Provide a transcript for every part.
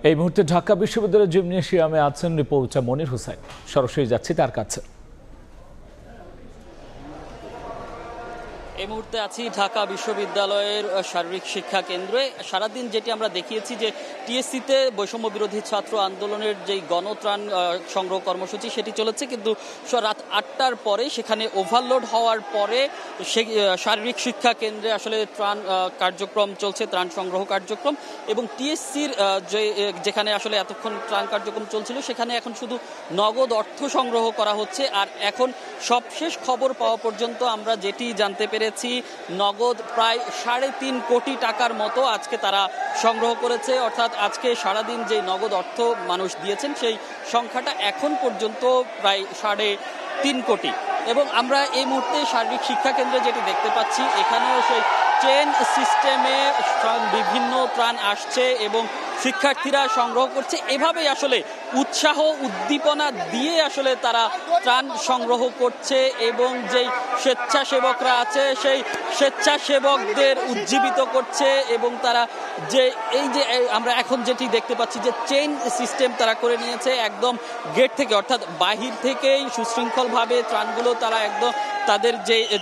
এই মুহূর্তে ঢাকা বিশ্ববিদ্যালয়ের জিমনেশিয়ামে আছেন রিপোর্টার মনির হোসেন। সরাসরি যাচ্ছি তার কাছে। এই মুহূর্তে আছি ঢাকা বিশ্ববিদ্যালয়ের শারীরিক শিক্ষা কেন্দ্রে। সারাদিন যেটি আমরা দেখিয়েছি যে টিএসসিতে বৈষম্য বিরোধী ছাত্র আন্দোলনের যেই গণত্রাণ সংগ্রহ কর্মসূচি সেটি চলেছে, কিন্তু রাত 8টার পরে সেখানে ওভারলোড হওয়ার পরে শারীরিক শিক্ষা কেন্দ্রে আসলে ত্রাণ কার্যক্রম চলছে, ত্রাণ সংগ্রহ কার্যক্রম। এবং টিএসসির যেখানে আসলে এতক্ষণ ত্রাণ কার্যক্রম চলছিল সেখানে এখন শুধু নগদ অর্থ সংগ্রহ করা হচ্ছে। আর এখন সবশেষ খবর পাওয়া পর্যন্ত আমরা যেটি জানতে পেরেছি, নগদ প্রায় 3.5 কোটি টাকার মতো আজকে তারা সংগ্রহ করেছে। অর্থাৎ আজকে সারাদিন যে নগদ অর্থ মানুষ দিয়েছেন সেই সংখ্যাটা এখন পর্যন্ত প্রায় 3.5 কোটি। এবং আমরা এই মুহূর্তে শারীরিক শিক্ষা কেন্দ্রে যেটি দেখতে পাচ্ছি, এখানেও সেই চেইন সিস্টেমে বিভিন্ন ত্রাণ আসছে এবং শিক্ষার্থীরা সংগ্রহ করছে। এভাবেই আসলে উৎসাহ উদ্দীপনা দিয়ে আসলে তারা ত্রাণ সংগ্রহ করছে এবং যেই স্বেচ্ছাসেবকরা আছে সেই স্বেচ্ছাসেবকদের উজ্জীবিত করছে। এবং তারা যে আমরা এখন যেটি দেখতে পাচ্ছি যে চেইন সিস্টেম তারা করে নিয়েছে, একদম গেট থেকে অর্থাৎ বাহির থেকেই সুশৃঙ্খলভাবে ত্রাণগুলো তারা একদম তাদের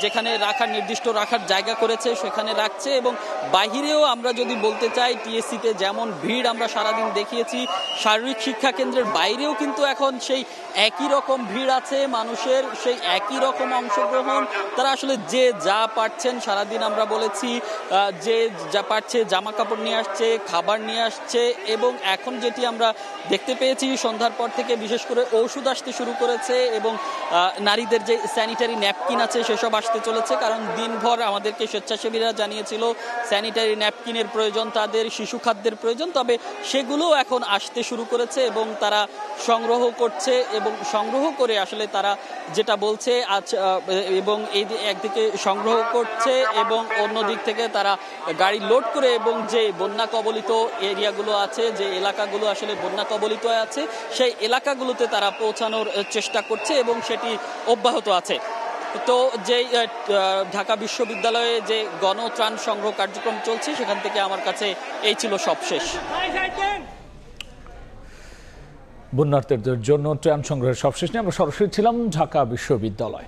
যেখানে রাখার নির্দিষ্ট রাখার জায়গা করেছে সেখানে রাখছে। এবং বাহিরেও আমরা যদি বলতে চাই, টিএসসিতে যেমন ভিড় আমরা সারাদিন দেখিয়েছি, শারীরিক শিক্ষা কেন্দ্রের বাইরেও কিন্তু এখন সেই একই রকম ভিড় আছে মানুষের, সেই একই রকম অংশগ্রহণ। তারা আসলে যে যা পারছেন, সারাদিন আমরা বলেছি যে যা পারছে জামা কাপড় নিয়ে আসছে, খাবার নিয়ে আসছে। এবং এখন যেটি আমরা দেখতে পেয়েছি সন্ধ্যার পর থেকে বিশেষ করে ওষুধ আসতে শুরু করেছে এবং নারীদের যে স্যানিটারি ন্যাপকিন আছে সেসব আসতে চলেছে। কারণ দিনভর আমাদেরকে স্বেচ্ছাসেবীরা জানিয়েছিল স্যানিটারি ন্যাপকিনের প্রয়োজন, তাদের শিশু খাদ্যের প্রয়োজন, তবে সেগুলো এখন আসতে শুরু করেছে এবং তারা সংগ্রহ করছে। এবং সংগ্রহ করে আসলে তারা যেটা বলছে এবং এই একদিকে সংগ্রহ করছে এবং অন্য দিক থেকে তারা গাড়ি লোড করে এবং যে বন্যা কবলিত এরিয়াগুলো আছে, যে এলাকাগুলো আসলে বন্যা কবলিত আছে, সেই এলাকাগুলোতে তারা পৌঁছানোর চেষ্টা করছে এবং সেটি অব্যাহত আছে। তো যে ঢাকা বিশ্ববিদ্যালয়ে যে গণত্রাণ সংগ্রহ কার্যক্রম চলছে সেখান থেকে আমার কাছে এই ছিল সবশেষ। বন্যার্থীদের জন্য ত্রাণ সংগ্রহের সবশেষ নিয়ে আমরা সরাসরি ছিলাম ঢাকা বিশ্ববিদ্যালয়।